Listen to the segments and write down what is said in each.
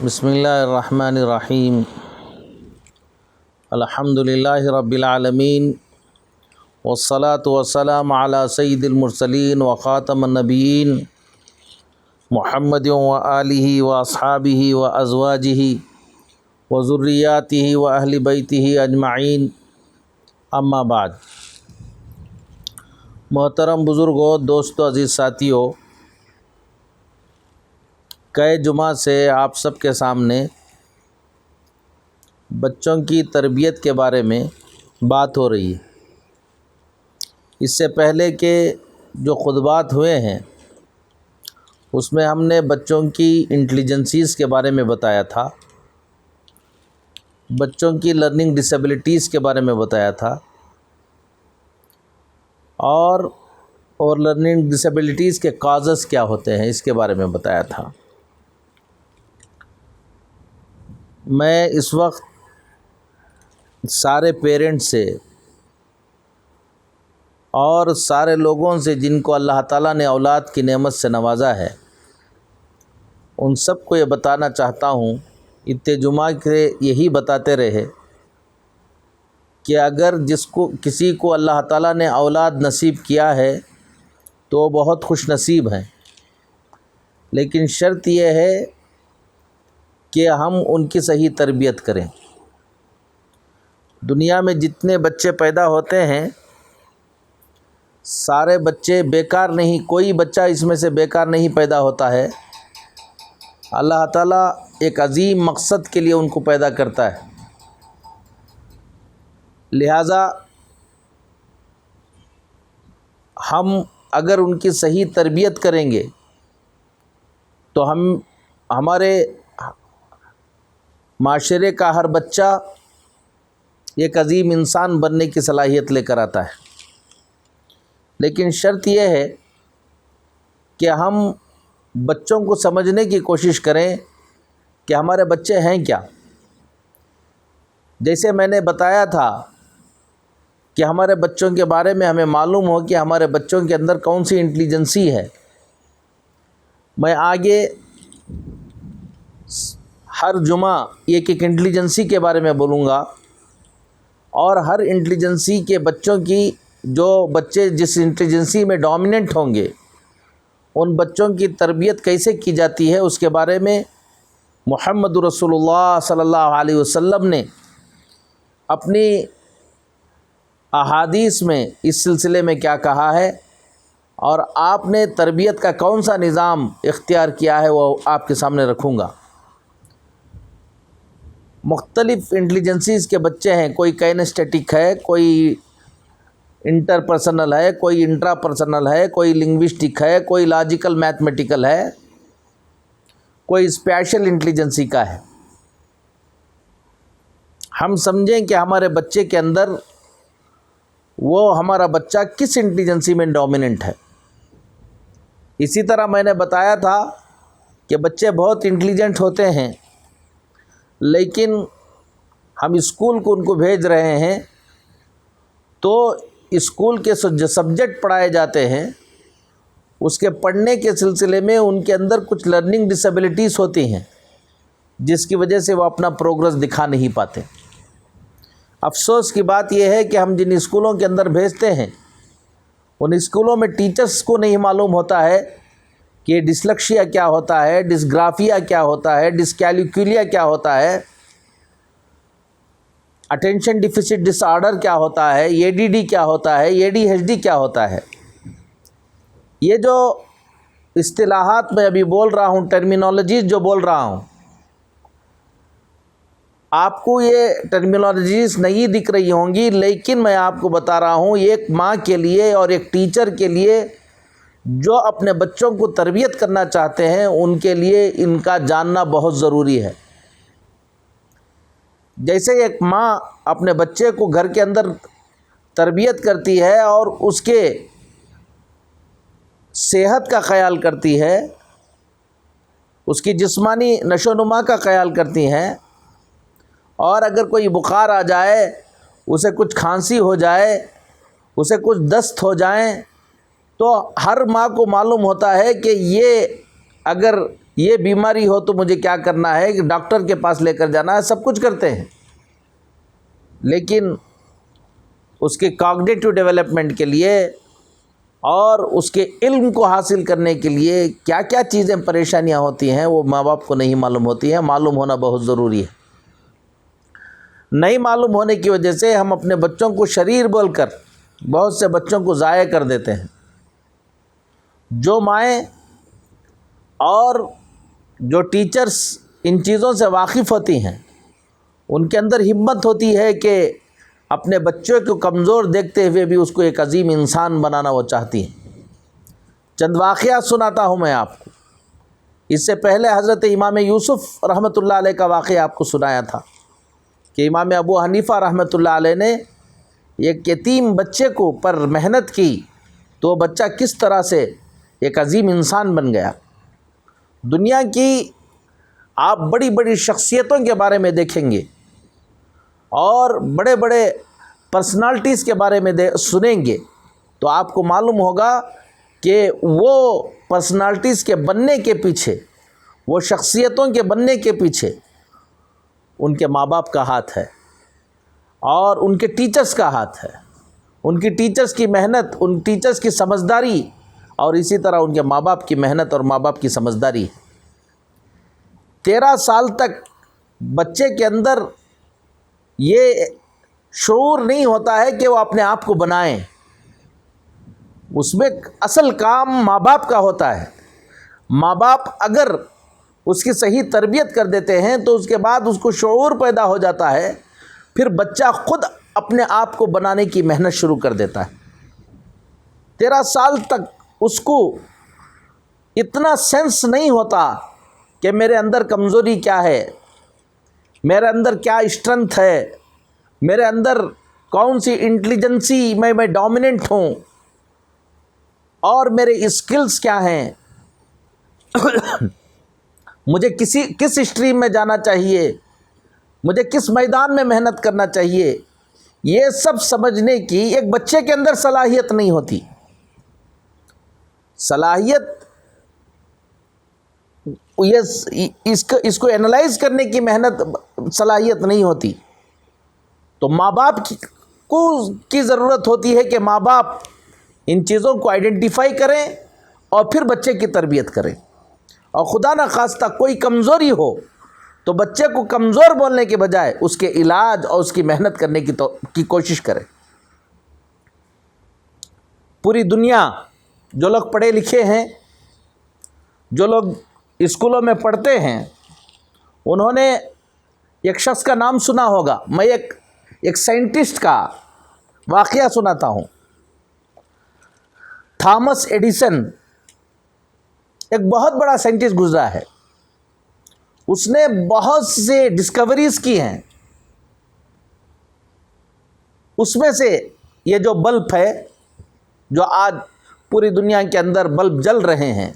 بسم اللہ الرحمن الرحیم الحمد للہ رب العالمین والصلاة والسلام علی سید المرسلین وخاتم النبیین محمد وآلہ واصحابہ وازواجہ وذریاتہ واہل بیتہ اجمعین، اما بعد۔ محترم بزرگوں، دوستو، عزیز ساتھیو، کئی جمعہ سے آپ سب کے سامنے بچوں کی تربیت کے بارے میں بات ہو رہی ہے۔ اس سے پہلے کے جو خطبات ہوئے ہیں اس میں ہم نے بچوں کی انٹیلیجنسیز کے بارے میں بتایا تھا، بچوں کی لرننگ ڈسیبلٹیز کے بارے میں بتایا تھا، اور لرننگ ڈسیبلٹیز کے کازز کیا ہوتے ہیں اس کے بارے میں بتایا تھا۔ میں اس وقت سارے پیرنٹس سے اور سارے لوگوں سے جن کو اللہ تعالیٰ نے اولاد کی نعمت سے نوازا ہے، ان سب کو یہ بتانا چاہتا ہوں، اتنے جمعہ کے یہی بتاتے رہے کہ اگر کسی کو اللہ تعالیٰ نے اولاد نصیب کیا ہے تو وہ بہت خوش نصیب ہیں، لیکن شرط یہ ہے کہ ہم ان کی صحیح تربیت کریں۔ دنیا میں جتنے بچے پیدا ہوتے ہیں سارے بچے بیکار نہیں، کوئی بچہ اس میں سے بیکار نہیں پیدا ہوتا ہے۔ اللہ تعالیٰ ایک عظیم مقصد کے لیے ان کو پیدا کرتا ہے، لہٰذا ہم اگر ان کی صحیح تربیت کریں گے تو ہمارے معاشرے کا ہر بچہ ایک عظیم انسان بننے کی صلاحیت لے کر آتا ہے۔ لیکن شرط یہ ہے کہ ہم بچوں کو سمجھنے کی کوشش کریں کہ ہمارے بچے ہیں کیا۔ جیسے میں نے بتایا تھا کہ ہمارے بچوں کے بارے میں ہمیں معلوم ہو کہ ہمارے بچوں کے اندر کون سی انٹیلیجنسی ہے۔ میں آگے ہر جمعہ ایک انٹیلیجنسی کے بارے میں بولوں گا، اور ہر انٹیلیجنسی کے بچوں کی جو بچے جس انٹیلیجنسی میں ڈومیننٹ ہوں گے ان بچوں کی تربیت کیسے کی جاتی ہے اس کے بارے میں محمد رسول اللہ صلی اللہ علیہ وسلم نے اپنی احادیث میں اس سلسلے میں کیا کہا ہے، اور آپ نے تربیت کا کون سا نظام اختیار کیا ہے وہ آپ کے سامنے رکھوں گا۔ مختلف انٹیلیجنسیز کے بچے ہیں، کوئی کائنسٹیٹک ہے، کوئی انٹر پرسنل ہے، کوئی انٹرا پرسنل ہے، کوئی لنگوسٹک ہے، کوئی لاجیکل میتھمیٹیکل ہے، کوئی اسپیشل انٹیلیجنسی کا ہے۔ ہم سمجھیں کہ ہمارے بچے کے اندر ہمارا بچہ کس انٹیلیجنسی میں ڈومیننٹ ہے۔ اسی طرح میں نے بتایا تھا کہ بچے بہت انٹیلیجنٹ ہوتے ہیں، لیکن ہم اسکول کو ان کو بھیج رہے ہیں تو اسکول کے جو سبجیکٹ پڑھائے جاتے ہیں اس کے پڑھنے کے سلسلے میں ان کے اندر کچھ لرننگ ڈسیبلٹیز ہوتی ہیں جس کی وجہ سے وہ اپنا پروگرس دکھا نہیں پاتے۔ افسوس کی بات یہ ہے کہ ہم جن اسکولوں کے اندر بھیجتے ہیں ان اسکولوں میں ٹیچرز کو نہیں معلوم ہوتا ہے کہ ڈسلیکشیا کیا ہوتا ہے، ڈسگرافیا کیا ہوتا ہے، ڈسکیلکولیا کیا ہوتا ہے، اٹینشن ڈیفیسٹ ڈس آرڈر کیا ہوتا ہے، ADD کیا ہوتا ہے، ADHD کیا ہوتا ہے۔ یہ جو اصطلاحات میں ابھی بول رہا ہوں، ٹرمینالوجیز جو بول رہا ہوں، آپ کو یہ ٹرمینالوجیز نہیں دکھ رہی ہوں گی، لیکن میں آپ کو بتا رہا ہوں ایک ماں کے لیے اور ایک ٹیچر کے لیے جو اپنے بچوں کو تربیت کرنا چاہتے ہیں ان کے لیے ان کا جاننا بہت ضروری ہے۔ جیسے ایک ماں اپنے بچے کو گھر کے اندر تربیت کرتی ہے اور اس کے صحت کا خیال کرتی ہے، اس کی جسمانی نشو و نما کا خیال کرتی ہیں، اور اگر کوئی بخار آ جائے، اسے کچھ کھانسی ہو جائے، اسے کچھ دست ہو جائیں، تو ہر ماں کو معلوم ہوتا ہے کہ یہ اگر یہ بیماری ہو تو مجھے کیا کرنا ہے کہ ڈاکٹر کے پاس لے کر جانا ہے، سب کچھ کرتے ہیں، لیکن اس کے کاگنیٹو ڈیولپمنٹ کے لیے اور اس کے علم کو حاصل کرنے کے لیے کیا کیا چیزیں پریشانیاں ہوتی ہیں وہ ماں باپ کو نہیں معلوم ہوتی ہیں۔ معلوم ہونا بہت ضروری ہے۔ نہیں معلوم ہونے کی وجہ سے ہم اپنے بچوں کو شریر بول کر بہت سے بچوں کو ضائع کر دیتے ہیں۔ جو مائیں اور جو ٹیچرز ان چیزوں سے واقف ہوتی ہیں، ان کے اندر ہمت ہوتی ہے کہ اپنے بچوں کو کمزور دیکھتے ہوئے بھی اس کو ایک عظیم انسان بنانا وہ چاہتی ہیں۔ چند واقعات سناتا ہوں میں آپ کو۔ اس سے پہلے حضرت امام یوسف رحمۃ اللہ علیہ کا واقعہ آپ کو سنایا تھا کہ امام ابو حنیفہ رحمۃ اللہ علیہ نے ایک یتیم بچے کو پر محنت کی تو وہ بچہ کس طرح سے ایک عظیم انسان بن گیا۔ دنیا کی آپ بڑی بڑی شخصیتوں کے بارے میں دیکھیں گے اور بڑے بڑے پرسنالٹیز کے بارے میں سنیں گے تو آپ کو معلوم ہوگا کہ وہ پرسنالٹیز کے بننے کے پیچھے، وہ شخصیتوں کے بننے کے پیچھے ان کے ماں باپ کا ہاتھ ہے اور ان کے ٹیچرز کا ہاتھ ہے، ان کی ٹیچرز کی محنت، ان ٹیچرز کی سمجھداری اور اسی طرح ان کے ماں باپ کی محنت اور ماں باپ کی سمجھداری۔ 13 سال تک بچے کے اندر یہ شعور نہیں ہوتا ہے کہ وہ اپنے آپ کو بنائیں، اس میں اصل کام ماں باپ کا ہوتا ہے۔ ماں باپ اگر اس کی صحیح تربیت کر دیتے ہیں تو اس کے بعد اس کو شعور پیدا ہو جاتا ہے، پھر بچہ خود اپنے آپ کو بنانے کی محنت شروع کر دیتا ہے۔ 13 سال تک اس کو اتنا سینس نہیں ہوتا کہ میرے اندر کمزوری کیا ہے، میرے اندر کیا اسٹرنتھ ہے، میرے اندر کون سی انٹیلیجنسی میں ڈومیننٹ ہوں اور میرے اسکلز کیا ہیں، مجھے کس اسٹریم میں جانا چاہیے، مجھے کس میدان میں محنت کرنا چاہیے، یہ سب سمجھنے کی ایک بچے کے اندر صلاحیت نہیں ہوتی۔ صلاحیت اس کو اینالائز کرنے کی صلاحیت نہیں ہوتی۔ تو ماں باپ کی ضرورت ہوتی ہے کہ ماں باپ ان چیزوں کو آئیڈینٹیفائی کریں اور پھر بچے کی تربیت کریں، اور خدا نہ خواستہ کوئی کمزوری ہو تو بچے کو کمزور بولنے کے بجائے اس کے علاج اور اس کی محنت کرنے کی کوشش کریں۔ پوری دنیا جو لوگ پڑھے لکھے ہیں، جو لوگ اسکولوں میں پڑھتے ہیں، انہوں نے ایک شخص کا نام سنا ہوگا۔ میں ایک سائنٹسٹ کا واقعہ سناتا ہوں۔ تھامس ایڈیسن ایک بہت بڑا سائنٹسٹ گزرا ہے، اس نے بہت سے ڈسکوریز کی ہیں۔ اس میں سے یہ جو بلب ہے، جو آج پوری دنیا کے اندر بلب جل رہے ہیں،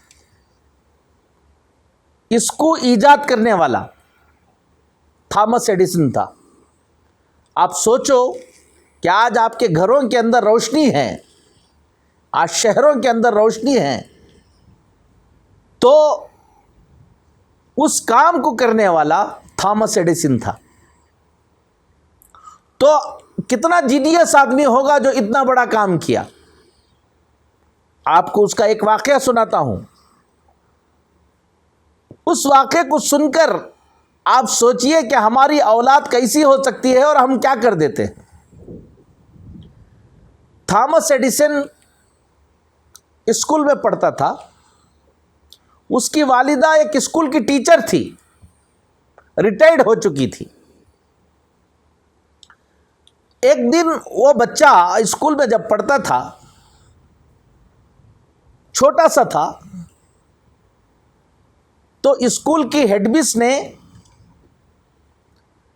اس کو ایجاد کرنے والا تھامس ایڈیسن تھا۔ آپ سوچو کہ آج آپ کے گھروں کے اندر روشنی ہے، آج شہروں کے اندر روشنی ہے، تو اس کام کو کرنے والا تھامس ایڈیسن تھا۔ تو کتنا جینیس آدمی ہوگا جو اتنا بڑا کام کیا۔ آپ کو اس کا ایک واقعہ سناتا ہوں۔ اس واقعے کو سن کر آپ سوچئے کہ ہماری اولاد کیسی ہو سکتی ہے اور ہم کیا کر دیتے ہیں۔ تھامس ایڈیسن اسکول میں پڑھتا تھا، اس کی والدہ ایک اسکول کی ٹیچر تھی، ریٹائرڈ ہو چکی تھی۔ ایک دن وہ بچہ اسکول میں جب پڑھتا تھا، چھوٹا سا تھا، تو اسکول کی ہیڈ مس نے،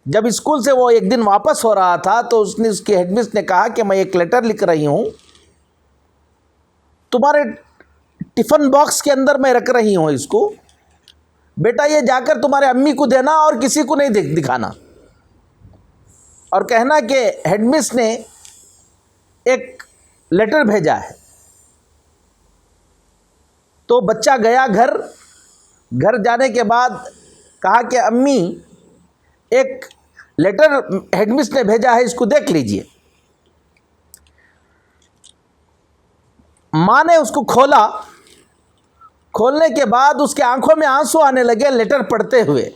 جب اسکول سے وہ ایک دن واپس ہو رہا تھا تو اس کی ہیڈ مس نے کہا کہ میں ایک لیٹر لکھ رہی ہوں، تمہارے ٹفن باکس کے اندر میں رکھ رہی ہوں اس کو، بیٹا یہ جا کر تمہارے امی کو دینا اور کسی کو نہیں دکھانا، اور کہنا کہ ہیڈ مس نے ایک لیٹر بھیجا ہے۔ تو بچہ گیا گھر گھر جانے کے بعد کہا کہ امی ایک لیٹر ہیڈ مس نے بھیجا ہے، اس کو دیکھ لیجئے۔ ماں نے اس کو کھولا، کھولنے کے بعد اس کے آنکھوں میں آنسو آنے لگے لیٹر پڑھتے ہوئے۔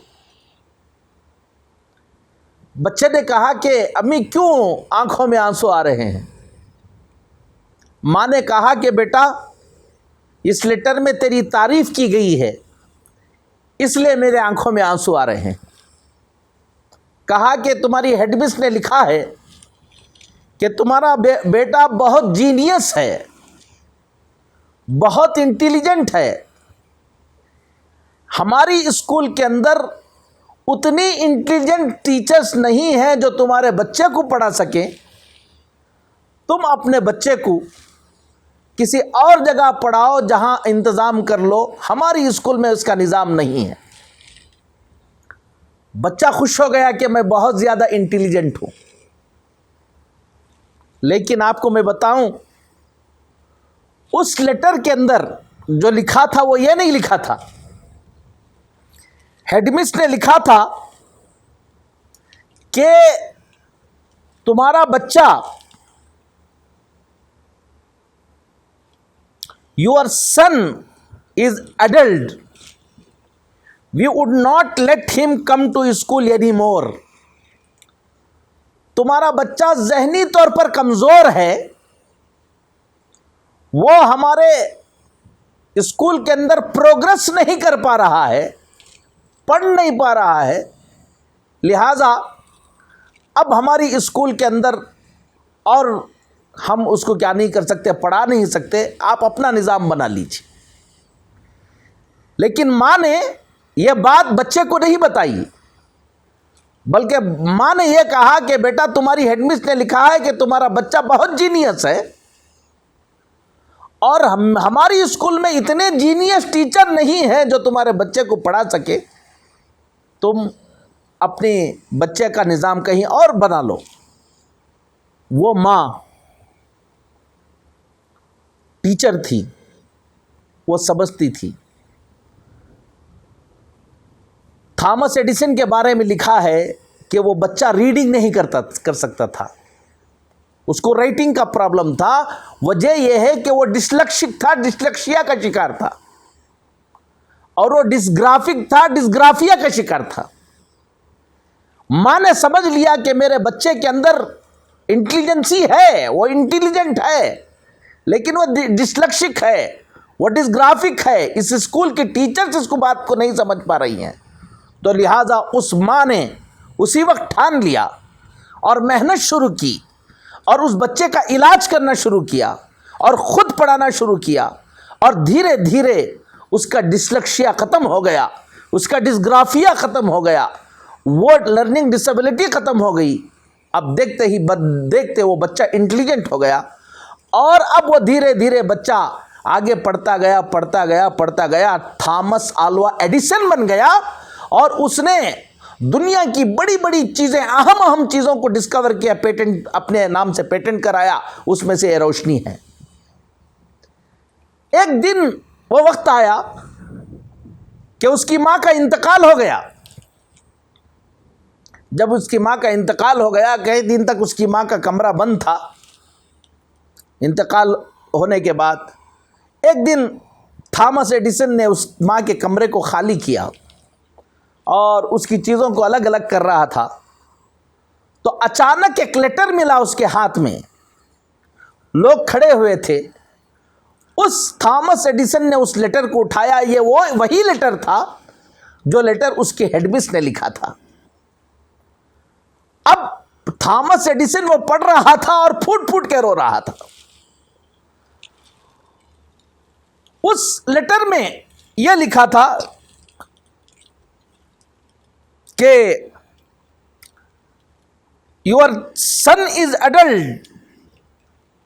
بچے نے کہا کہ امی کیوں آنکھوں میں آنسو آ رہے ہیں؟ ماں نے کہا کہ بیٹا اس لیٹر میں تیری تعریف کی گئی ہے، اس لیے میرے آنکھوں میں آنسو آ رہے ہیں۔ کہا کہ تمہاری ہیڈ مس نے لکھا ہے کہ تمہارا بیٹا بہت جینیس ہے، بہت انٹیلیجنٹ ہے، ہماری اسکول کے اندر اتنی انٹیلیجنٹ ٹیچرز نہیں ہیں جو تمہارے بچے کو پڑھا سکیں، تم اپنے بچے کو کسی اور جگہ پڑھاؤ جہاں انتظام کر لو، ہماری اسکول میں اس کا نظام نہیں ہے۔ بچہ خوش ہو گیا کہ میں بہت زیادہ انٹیلیجنٹ ہوں، لیکن آپ کو میں بتاؤں اس لیٹر کے اندر جو لکھا تھا وہ یہ نہیں لکھا تھا۔ ہیڈ مس نے لکھا تھا کہ تمہارا بچہ your son is adult, we would not let him come to school anymore. تمہارا بچہ ذہنی طور پر کمزور ہے، وہ ہمارے اسکول کے اندر پروگرس نہیں کر پا رہا ہے، پڑھ نہیں پا رہا ہے، لہذا اب ہماری اسکول کے اندر اور ہم اس کو کیا نہیں کر سکتے، پڑھا نہیں سکتے، آپ اپنا نظام بنا لیجیے۔ لیکن ماں نے یہ بات بچے کو نہیں بتائی، بلکہ ماں نے یہ کہا کہ بیٹا تمہاری ہیڈ مس نے لکھا ہے کہ تمہارا بچہ بہت جینیس ہے، اور ہماری اسکول میں اتنے جینیس ٹیچر نہیں ہیں جو تمہارے بچے کو پڑھا سکے، تم اپنے بچے کا نظام کہیں اور بنا لو۔ وہ ماں ٹیچر تھی، وہ سمجھتی تھی۔ تھامس ایڈیسن کے بارے میں لکھا ہے کہ وہ بچہ ریڈنگ نہیں کر سکتا تھا، اس کو رائٹنگ کا پرابلم تھا۔ وجہ یہ ہے کہ وہ ڈسلیکسک تھا، ڈسلیکسیا کا شکار تھا، اور وہ ڈسگرافک تھا، ڈسگرافیا کا شکار تھا۔ ماں نے سمجھ لیا کہ میرے بچے کے اندر انٹیلیجنسی ہے، وہ انٹیلیجنٹ ہے، لیکن وہ ڈسلیکسک ہے، وہ ڈسگرافک ہے، اس اسکول کی ٹیچرز اس کو بات کو نہیں سمجھ پا رہی ہیں۔ تو لہٰذا اس ماں نے اسی وقت ٹھان لیا اور محنت شروع کی، اور اس بچے کا علاج کرنا شروع کیا، اور خود پڑھانا شروع کیا، اور دھیرے دھیرے اس کا ڈسلیکسیا ختم ہو گیا، اس کا ڈسگرافیا ختم ہو گیا، وہ لرننگ ڈسیبلٹی ختم ہو گئی۔ اب دیکھتے وہ بچہ انٹیلیجنٹ ہو گیا، اور اب وہ دھیرے دھیرے بچہ آگے پڑھتا گیا، تھامس آلوا ایڈیسن بن گیا، اور اس نے دنیا کی بڑی بڑی چیزیں، اہم چیزوں کو ڈسکور کیا، پیٹنٹ اپنے نام سے پیٹنٹ کرایا، اس میں سے یہ روشنی ہے۔ ایک دن وہ وقت آیا کہ اس کی ماں کا انتقال ہو گیا۔ جب اس کی ماں کا انتقال ہو گیا، کئی دن تک اس کی ماں کا کمرہ بند تھا۔ انتقال ہونے کے بعد ایک دن تھامس ایڈیسن نے اس ماں کے کمرے کو خالی کیا اور اس کی چیزوں کو الگ الگ کر رہا تھا، تو اچانک ایک لیٹر ملا اس کے ہاتھ میں۔ لوگ کھڑے ہوئے تھے، اس تھامس ایڈیسن نے اس لیٹر کو اٹھایا، یہ وہی لیٹر تھا جو لیٹر اس کے ہیڈ مس نے لکھا تھا۔ اب تھامس ایڈیسن وہ پڑھ رہا تھا اور پھوٹ پھوٹ کے رو رہا تھا۔ اس لیٹر میں یہ لکھا تھا کہ your son is adult,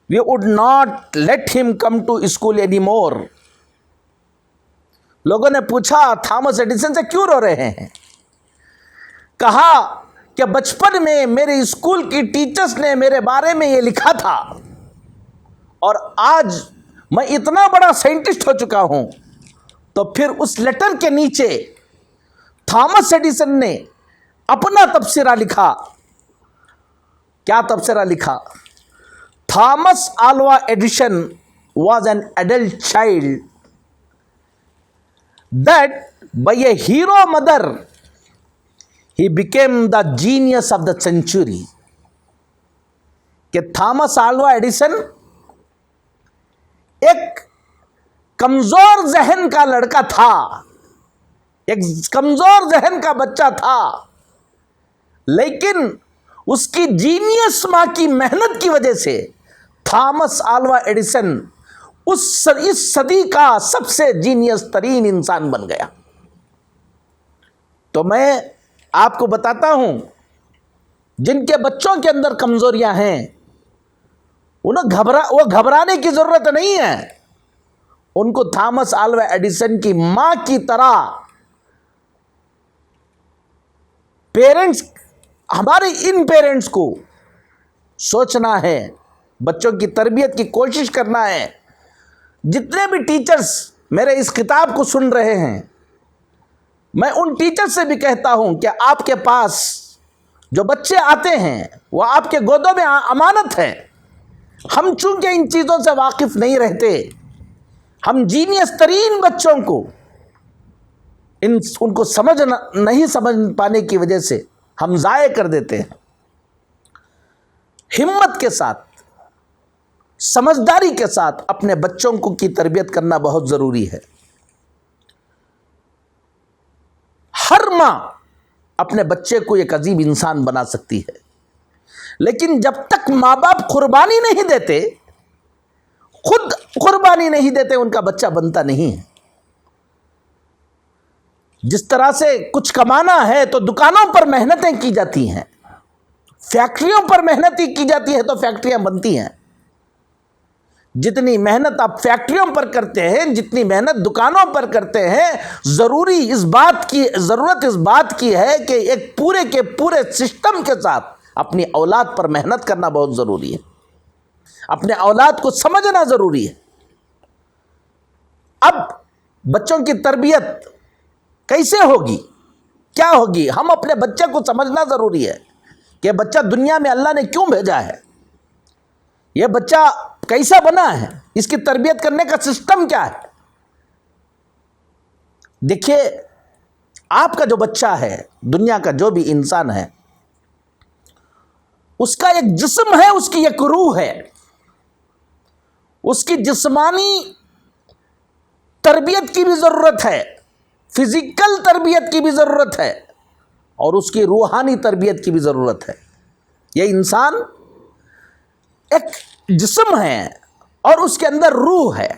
we would not let him come to school anymore. لوگوں نے پوچھا تھامس ایڈیسن سے کیوں رو رہے ہیں؟ کہا کہ بچپن میں میرے اسکول کی ٹیچرز نے میرے بارے میں یہ لکھا تھا، اور آج میں اتنا بڑا سائنٹسٹ ہو چکا ہوں، تو پھر اس لیٹر کے نیچے تھامس ایڈیسن نے اپنا تبصرہ لکھا. کیا تبصرہ لکھا؟ Thomas Alva Edison was an adult child that by a hero mother he became the genius of the century. کہ تھامس آلوا ایڈیسن ایک کمزور ذہن کا لڑکا تھا، ایک کمزور ذہن کا بچہ تھا، لیکن اس کی جینیس ماں کی محنت کی وجہ سے تھامس آلوا ایڈیسن اس صدی کا سب سے جینیس ترین انسان بن گیا. تو میں آپ کو بتاتا ہوں، جن کے بچوں کے اندر کمزوریاں ہیں وہ گھبرانے کی ضرورت نہیں ہے. ان کو تھامس آلوا ایڈیسن کی ماں کی طرح پیرنٹس، ہمارے ان پیرنٹس کو سوچنا ہے، بچوں کی تربیت کی کوشش کرنا ہے. جتنے بھی ٹیچرز میرے اس کتاب کو سن رہے ہیں، میں ان ٹیچر سے بھی کہتا ہوں کہ آپ کے پاس جو بچے آتے ہیں وہ آپ کے گودوں میں امانت ہے. ہم چونکہ ان چیزوں سے واقف نہیں رہتے، ہم جینیس ترین بچوں کو ان کو نہیں سمجھ پانے کی وجہ سے ہم ضائع کر دیتے ہیں. ہمت کے ساتھ، سمجھداری کے ساتھ اپنے بچوں کی تربیت کرنا بہت ضروری ہے. ہر ماں اپنے بچے کو ایک عظیم انسان بنا سکتی ہے، لیکن جب تک ماں باپ قربانی نہیں دیتے، خود قربانی نہیں دیتے، ان کا بچہ بنتا نہیں ہے. جس طرح سے کچھ کمانا ہے تو دکانوں پر محنتیں کی جاتی ہیں، فیکٹریوں پر محنت کی جاتی ہے تو فیکٹریاں بنتی ہیں. جتنی محنت آپ فیکٹریوں پر کرتے ہیں، جتنی محنت دکانوں پر کرتے ہیں، ضرورت اس بات کی ہے کہ ایک پورے کے پورے سسٹم کے ساتھ اپنی اولاد پر محنت کرنا بہت ضروری ہے، اپنے اولاد کو سمجھنا ضروری ہے. اب بچوں کی تربیت کیسے ہوگی، کیا ہوگی؟ ہم اپنے بچے کو سمجھنا ضروری ہے کہ بچہ دنیا میں اللہ نے کیوں بھیجا ہے، یہ بچہ کیسا بنا ہے، اس کی تربیت کرنے کا سسٹم کیا ہے. دیکھیے، آپ کا جو بچہ ہے، دنیا کا جو بھی انسان ہے، اس کا ایک جسم ہے، اس کی ایک روح ہے. اس کی جسمانی تربیت کی بھی ضرورت ہے، فزیکل تربیت کی بھی ضرورت ہے، اور اس کی روحانی تربیت کی بھی ضرورت ہے. یہ انسان ایک جسم ہے اور اس کے اندر روح ہے.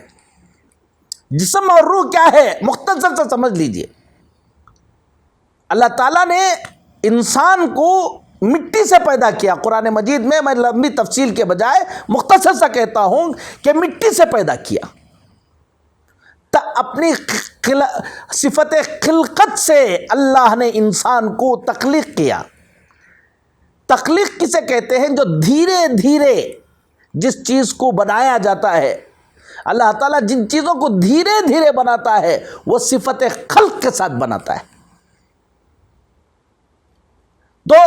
جسم اور روح کیا ہے، مختصر سے سمجھ لیجئے. اللہ تعالیٰ نے انسان کو مٹی سے پیدا کیا. قرآن مجید میں لمبی تفصیل کے بجائے مختصر سا کہتا ہوں کہ مٹی سے پیدا کیا. اپنی صفت خلقت سے اللہ نے انسان کو تخلیق کیا. تخلیق کسے کہتے ہیں؟ جو دھیرے دھیرے جس چیز کو بنایا جاتا ہے، اللہ تعالیٰ جن چیزوں کو دھیرے دھیرے بناتا ہے وہ صفت خلق کے ساتھ بناتا ہے. تو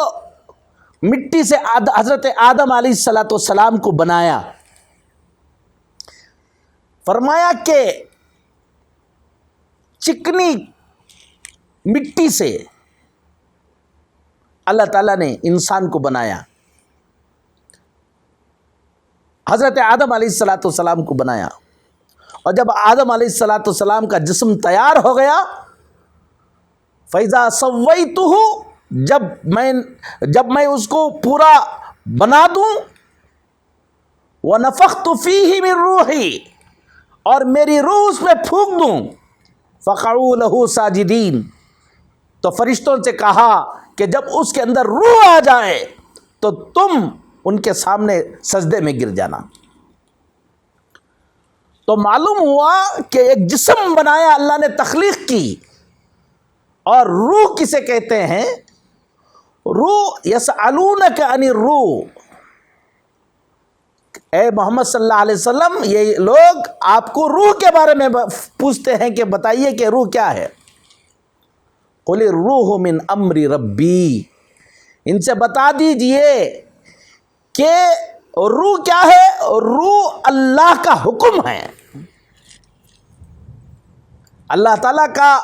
مٹی سے حضرت آدم علیہ السلام کو بنایا. فرمایا کہ چکنی مٹی سے اللہ تعالیٰ نے انسان کو بنایا، حضرت آدم علیہ السلام کو بنایا. اور جب آدم علیہ السلام کا جسم تیار ہو گیا، فَإِذَا سَوَّيْتُهُ، جب میں اس کو پورا بنا دوں، وَنَفَخْتُ فِيهِ مِن رُوحِي، اور میری روح اس میں پھونک دوں، فَقَعُوا لَهُ سَاجِدِينَ، تو فرشتوں سے کہا کہ جب اس کے اندر روح آ جائے تو تم ان کے سامنے سجدے میں گر جانا. تو معلوم ہوا کہ ایک جسم بنایا اللہ نے، تخلیق کی. اور روح کسے کہتے ہیں؟ روح، یسألونک عن الروح، اے محمد صلی اللہ علیہ وسلم، یہ لوگ آپ کو روح کے بارے میں پوچھتے ہیں کہ بتائیے کہ روح کیا ہے۔ قل الروح من امر ربی، ان سے بتا دیجئے کہ روح کیا ہے۔ روح اللہ کا حکم ہے۔ اللہ تعالیٰ کا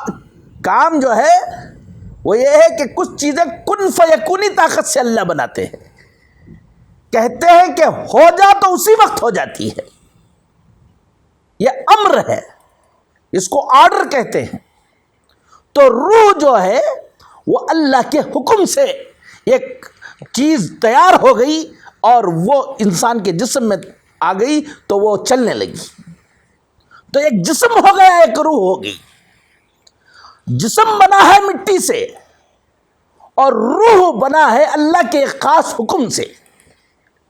کام جو ہے وہ یہ ہے کہ کچھ چیزیں کن فیکونی طاقت سے اللہ بناتے ہیں، کہتے ہیں کہ ہو جا تو اسی وقت ہو جاتی ہے۔ یہ امر ہے، اس کو آرڈر کہتے ہیں۔ تو روح جو ہے وہ اللہ کے حکم سے ایک چیز تیار ہو گئی اور وہ انسان کے جسم میں آ گئی تو وہ چلنے لگی، تو ایک جسم ہو گیا، ایک روح ہو گئی۔ جسم بنا ہے مٹی سے اور روح بنا ہے اللہ کے ایک خاص حکم سے۔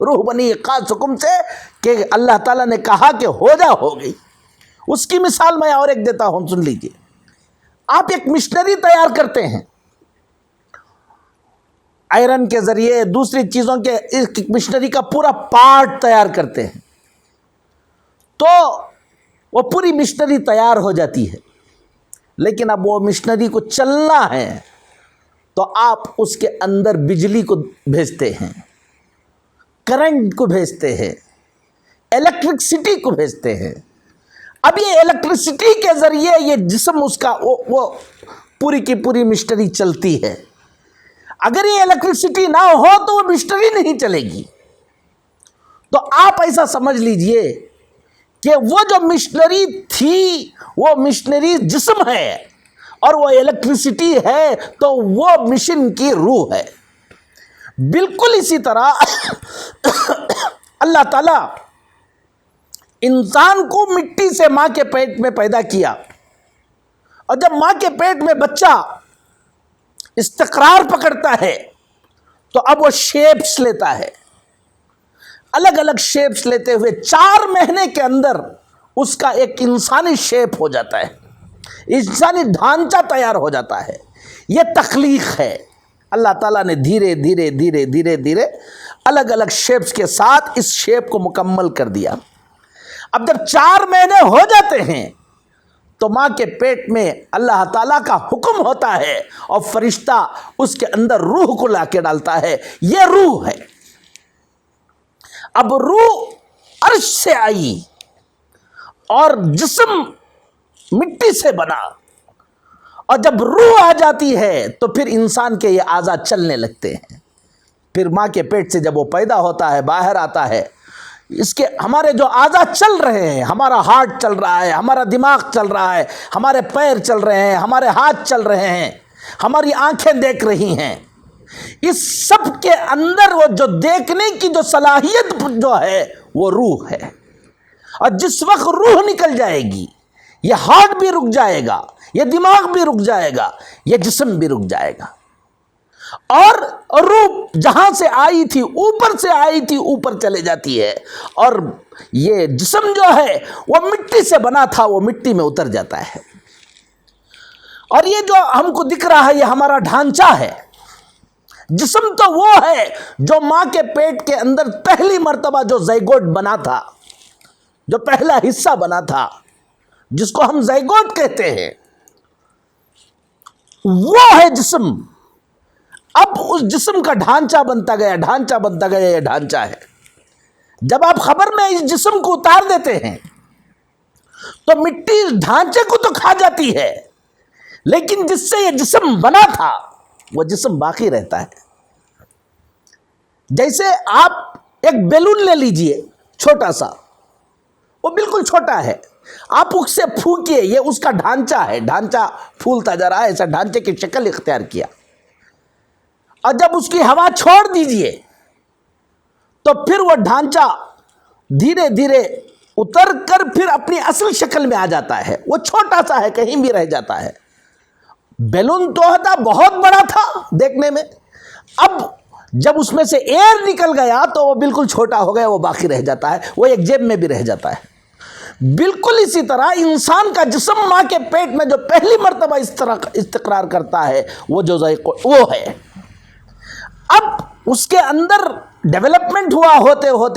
روح بنی ایک خاص حکم سے کہ اللہ تعالیٰ نے کہا کہ ہو جا، ہو گئی۔ اس کی مثال میں اور ایک دیتا ہوں، سن لیجیے۔ آپ ایک مشنری تیار کرتے ہیں، آئرن کے ذریعے دوسری چیزوں کے، ایک مشنری کا پورا پارٹ تیار کرتے ہیں، تو وہ پوری مشنری تیار ہو جاتی ہے، لیکن اب وہ مشنری کو چلنا ہے تو آپ اس کے اندر بجلی کو بھیجتے ہیں، کرنٹ کو بھیجتے ہیں، الیکٹرکسٹی کو بھیجتے ہیں۔ اب یہ الیکٹرسٹی کے ذریعے یہ جسم اس کا وہ پوری کی پوری مشنری چلتی ہے۔ اگر یہ الیکٹرسٹی نہ ہو تو وہ مشنری نہیں چلے گی۔ تو آپ ایسا سمجھ لیجئے کہ وہ جو مشنری تھی وہ مشنری جسم ہے اور وہ الیکٹرسٹی ہے تو وہ مشن کی روح ہے۔ بالکل اسی طرح اللہ تعالیٰ انسان کو مٹی سے ماں کے پیٹ میں پیدا کیا، اور جب ماں کے پیٹ میں بچہ استقرار پکڑتا ہے تو اب وہ شیپس لیتا ہے، الگ الگ شیپس لیتے ہوئے 4 مہینے کے اندر اس کا ایک انسانی شیپ ہو جاتا ہے، انسانی ڈھانچہ تیار ہو جاتا ہے۔ یہ تخلیق ہے۔ اللہ تعالیٰ نے دھیرے دھیرے دھیرے دھیرے دھیرے الگ الگ شیپس کے ساتھ اس شیپ کو مکمل کر دیا۔ اب جب 4 مہینے ہو جاتے ہیں تو ماں کے پیٹ میں اللہ تعالیٰ کا حکم ہوتا ہے اور فرشتہ اس کے اندر روح کو لا کے ڈالتا ہے۔ یہ روح ہے۔ اب روح عرش سے آئی اور جسم مٹی سے بنا، اور جب روح آ جاتی ہے تو پھر انسان کے یہ اعضاء چلنے لگتے ہیں۔ پھر ماں کے پیٹ سے جب وہ پیدا ہوتا ہے، باہر آتا ہے، اس کے ہمارے جو اعضاء چل رہے ہیں، ہمارا ہارٹ چل رہا ہے، ہمارا دماغ چل رہا ہے، ہمارے پیر چل رہے ہیں، ہمارے ہاتھ چل رہے ہیں، ہماری آنکھیں دیکھ رہی ہیں، اس سب کے اندر وہ جو دیکھنے کی جو صلاحیت جو ہے وہ روح ہے۔ اور جس وقت روح نکل جائے گی یہ ہارٹ بھی رک جائے گا، یہ دماغ بھی رک جائے گا، یہ جسم بھی رک جائے گا۔ اور روح جہاں سے آئی تھی، اوپر سے آئی تھی، اوپر چلے جاتی ہے، اور یہ جسم جو ہے وہ مٹی سے بنا تھا، وہ مٹی میں اتر جاتا ہے۔ اور یہ جو ہم کو دکھ رہا ہے یہ ہمارا ڈھانچہ ہے۔ جسم تو وہ ہے جو ماں کے پیٹ کے اندر پہلی مرتبہ جو زائگوٹ بنا تھا، جو پہلا حصہ بنا تھا، جس کو ہم زائگوٹ کہتے ہیں، وہ ہے جسم۔ اب اس جسم کا ڈھانچہ بنتا گیا، ڈھانچہ بنتا گیا، یہ ڈھانچہ ہے۔ جب آپ خبر میں اس جسم کو اتار دیتے ہیں تو مٹی اس ڈھانچے کو تو کھا جاتی ہے، لیکن جس سے یہ جسم بنا تھا وہ جسم باقی رہتا ہے۔ جیسے آپ ایک بیلون لے لیجئے، چھوٹا سا، وہ بالکل چھوٹا ہے، آپ اس سے پھونکیے، یہ اس کا ڈھانچہ ہے، ڈھانچہ پھولتا جا رہا ہے، ایسا ڈھانچے کی شکل اختیار کیا، اور جب اس کی ہوا چھوڑ دیجئے تو پھر وہ ڈھانچہ دھیرے دھیرے اتر کر پھر اپنی اصل شکل میں آ جاتا ہے۔ وہ چھوٹا سا ہے، کہیں بھی رہ جاتا ہے۔ بیلون تو ہوتا بہت بڑا تھا دیکھنے میں، اب جب اس میں سے ایئر نکل گیا تو وہ بالکل چھوٹا ہو گیا، وہ باقی رہ جاتا ہے، وہ ایک جیب میں بھی رہ جاتا ہے۔ بالکل اسی طرح انسان کا جسم ماں کے پیٹ میں جو پہلی مرتبہ اس طرح استقرار کرتا ہے وہ جو وہ ہے۔ اب اس کے اندر ڈیولپمنٹ ہوا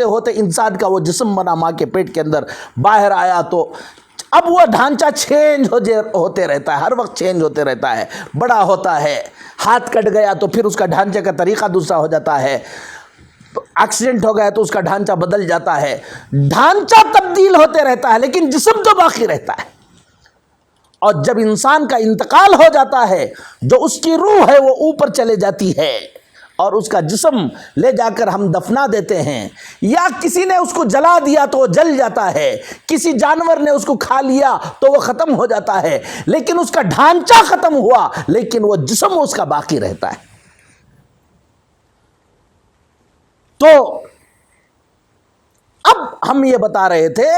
ہوتے انسان کا وہ جسم بنا ماں کے پیٹ کے اندر، باہر آیا تو اب وہ ڈھانچہ چینج ہوتے رہتا ہے، ہر وقت چینج ہوتے رہتا ہے، بڑا ہوتا ہے، ہاتھ کٹ گیا تو پھر اس کا ڈھانچے کا طریقہ دوسرا ہو جاتا ہے، ایکسیڈنٹ ہو گیا تو اس کا ڈھانچہ بدل جاتا ہے، ڈھانچہ تبدیل ہوتے رہتا ہے لیکن جسم تو باقی رہتا ہے۔ اور جب انسان کا انتقال ہو جاتا ہے، جو اس کی روح ہے وہ اوپر چلے جاتی ہے اور اس کا جسم لے جا کر ہم دفنا دیتے ہیں، یا کسی نے اس کو جلا دیا تو وہ جل جاتا ہے، کسی جانور نے اس کو کھا لیا تو وہ ختم ہو جاتا ہے، لیکن اس کا ڈھانچہ ختم ہوا لیکن وہ جسم اس کا باقی رہتا ہے۔ تو اب ہم یہ بتا رہے تھے،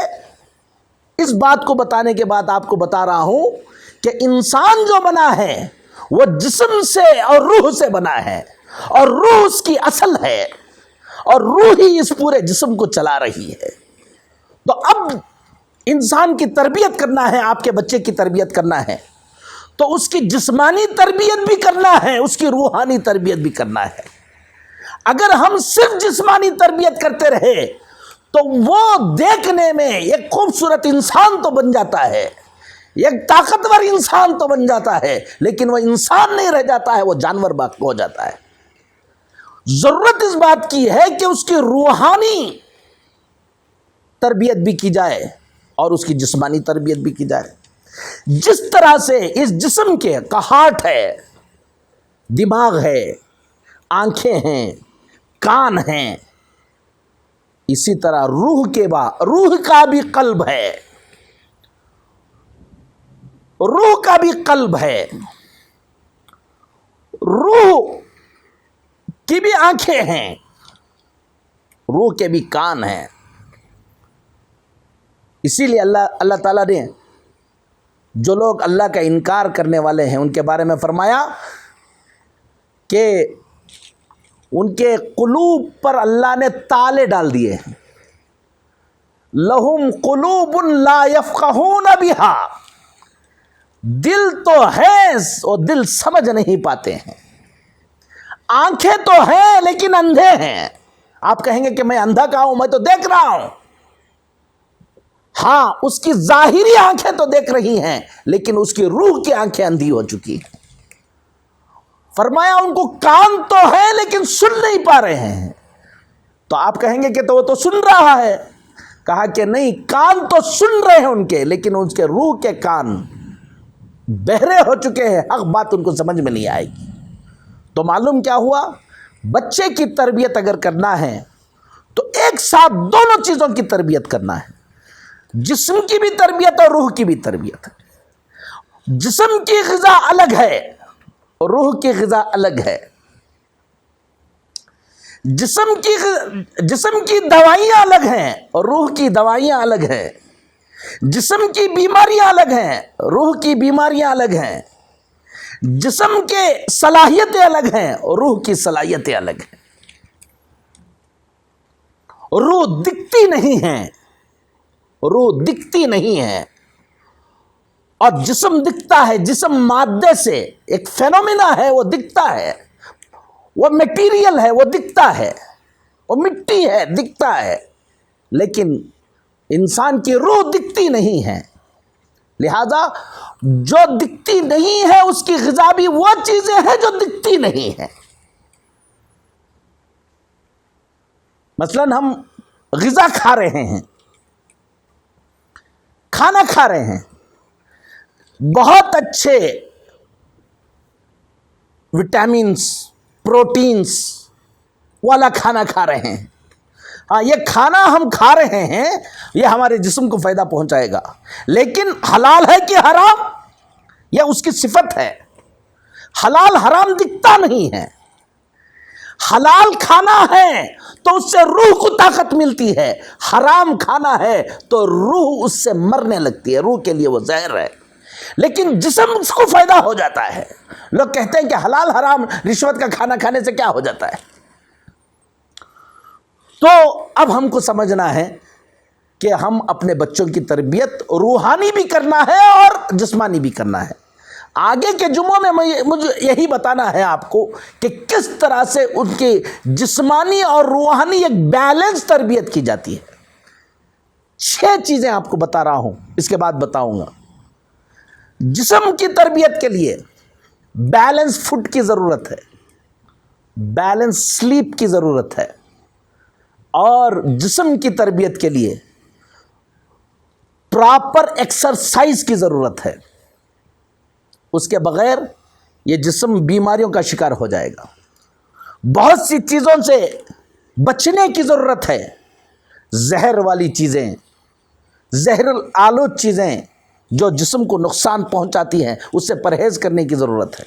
اس بات کو بتانے کے بعد آپ کو بتا رہا ہوں کہ انسان جو بنا ہے وہ جسم سے اور روح سے بنا ہے، اور روح اس کی اصل ہے، اور روح ہی اس پورے جسم کو چلا رہی ہے۔ تو اب انسان کی تربیت کرنا ہے، آپ کے بچے کی تربیت کرنا ہے تو اس کی جسمانی تربیت بھی کرنا ہے، اس کی روحانی تربیت بھی کرنا ہے۔ اگر ہم صرف جسمانی تربیت کرتے رہے تو وہ دیکھنے میں ایک خوبصورت انسان تو بن جاتا ہے، ایک طاقتور انسان تو بن جاتا ہے، لیکن وہ انسان نہیں رہ جاتا ہے، وہ جانور باقی ہو جاتا ہے۔ ضرورت اس بات کی ہے کہ اس کی روحانی تربیت بھی کی جائے اور اس کی جسمانی تربیت بھی کی جائے۔ جس طرح سے اس جسم کے ہارٹ ہے، دماغ ہے، آنکھیں ہیں، کان ہیں، اسی طرح روح کا بھی قلب ہے، روح کا بھی قلب ہے، روح کی بھی آنکھیں ہیں، روح کے بھی کان ہیں۔ اسی لیے اللہ تعالیٰ نے جو لوگ اللہ کا انکار کرنے والے ہیں ان کے بارے میں فرمایا کہ ان کے قلوب پر اللہ نے تالے ڈال دیے ہیں، لہم قلوب لا یفقہون بہا، دل تو ہے اور دل سمجھ نہیں پاتے ہیں، آنکھیں تو ہیں لیکن اندھے ہیں۔ آپ کہیں گے کہ میں اندھا کہاں ہوں، میں تو دیکھ رہا ہوں۔ ہاں، اس کی ظاہری آنکھیں تو دیکھ رہی ہیں لیکن اس کی روح کی آنکھیں اندھی ہو چکی ہیں۔ فرمایا ان کو کان تو ہے لیکن سن نہیں پا رہے ہیں۔ تو آپ کہیں گے کہ تو وہ تو سن رہا ہے، کہا کہ نہیں، کان تو سن رہے ہیں ان کے، لیکن ان کے روح کے کان بہرے ہو چکے ہیں، حق بات ان کو سمجھ میں نہیں آئے گی۔ تو معلوم کیا ہوا، بچے کی تربیت اگر کرنا ہے تو ایک ساتھ دونوں چیزوں کی تربیت کرنا ہے، جسم کی بھی تربیت اور روح کی بھی تربیت۔ جسم کی غذا الگ ہے، روح کی غذا الگ ہے۔ جسم کی دوائیاں الگ ہیں اور روح کی دوائیاں الگ ہیں، جسم کی بیماریاں الگ ہیں، روح کی بیماریاں الگ ہیں، جسم کے صلاحیتیں الگ ہیں اور روح کی صلاحیتیں الگ ہیں۔ روح دکھتی نہیں ہے، روح دکھتی نہیں ہے اور جسم دکھتا ہے۔ جسم مادے سے ایک فینومینا ہے، وہ دکھتا ہے، وہ میٹیریل ہے، وہ دکھتا ہے، وہ مٹی ہے، دکھتا ہے، لیکن انسان کی روح دکھتی نہیں ہے۔ لہذا جو دکھتی نہیں ہے اس کی غذا بھی وہ چیزیں ہیں جو دکھتی نہیں ہیں۔ مثلا ہم غذا کھا رہے ہیں، کھانا کھا رہے ہیں، بہت اچھے وٹامنس، پروٹینز والا کھانا کھا رہے ہیں۔ ہاں، یہ کھانا ہم کھا رہے ہیں یہ ہمارے جسم کو فائدہ پہنچائے گا، لیکن حلال ہے کہ حرام، یہ اس کی صفت ہے۔ حلال حرام دکھتا نہیں ہے۔ حلال کھانا ہے تو اس سے روح کو طاقت ملتی ہے، حرام کھانا ہے تو روح اس سے مرنے لگتی ہے، روح کے لیے وہ زہر ہے، لیکن جسم اس کو فائدہ ہو جاتا ہے۔ لوگ کہتے ہیں کہ حلال حرام رشوت کا کھانا کھانے سے کیا ہو جاتا ہے۔ تو اب ہم کو سمجھنا ہے کہ ہم اپنے بچوں کی تربیت روحانی بھی کرنا ہے اور جسمانی بھی کرنا ہے۔ آگے کے جمعوں میں مجھے یہی بتانا ہے آپ کو کہ کس طرح سے ان کی جسمانی اور روحانی ایک بیلنس تربیت کی جاتی ہے. 6 چیزیں آپ کو بتا رہا ہوں، اس کے بعد بتاؤں گا. جسم کی تربیت کے لیے بیلنس فوڈ کی ضرورت ہے، بیلنس سلیپ کی ضرورت ہے، اور جسم کی تربیت کے لیے پراپر ایکسرسائز کی ضرورت ہے. اس کے بغیر یہ جسم بیماریوں کا شکار ہو جائے گا. بہت سی چیزوں سے بچنے کی ضرورت ہے. زہر والی چیزیں، زہر آلود چیزیں جو جسم کو نقصان پہنچاتی ہیں، اس سے پرہیز کرنے کی ضرورت ہے.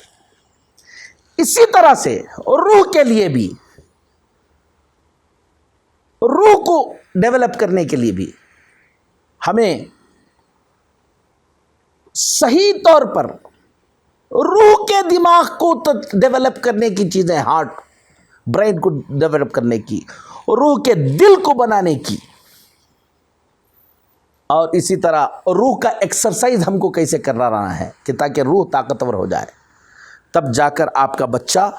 اسی طرح سے روح کے لیے بھی، روح کو ڈیولپ کرنے کے لیے بھی ہمیں صحیح طور پر روح کے دماغ کو ڈیولپ کرنے کی چیزیں، ہارٹ برین کو ڈیولپ کرنے کی، روح کے دل کو بنانے کی، اور اسی طرح روح کا ایکسرسائز ہم کو کیسے کرنا رہنا ہے کہ تاکہ روح طاقتور ہو جائے. تب جا کر آپ کا بچہ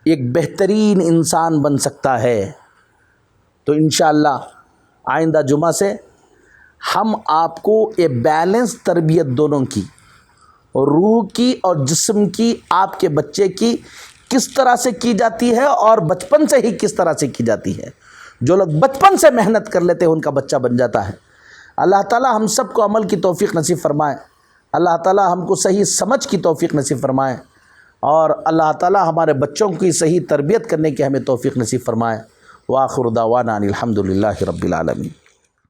ایک بہترین انسان بن سکتا ہے. تو انشاءاللہ آئندہ جمعہ سے ہم آپ کو یہ بیلنس تربیت دونوں کی، روح کی اور جسم کی، آپ کے بچے کی کس طرح سے کی جاتی ہے اور بچپن سے ہی کس طرح سے کی جاتی ہے. جو لوگ بچپن سے محنت کر لیتے ہیں ان کا بچہ بن جاتا ہے. اللہ تعالی ہم سب کو عمل کی توفیق نصیب فرمائے. اللہ تعالی ہم کو صحیح سمجھ کی توفیق نصیب فرمائے، اور اللہ تعالی ہمارے بچوں کی صحیح تربیت کرنے کی ہمیں توفیق نصیب فرمائے. وآخر دعوانا ان الحمد للہ رب العالمین.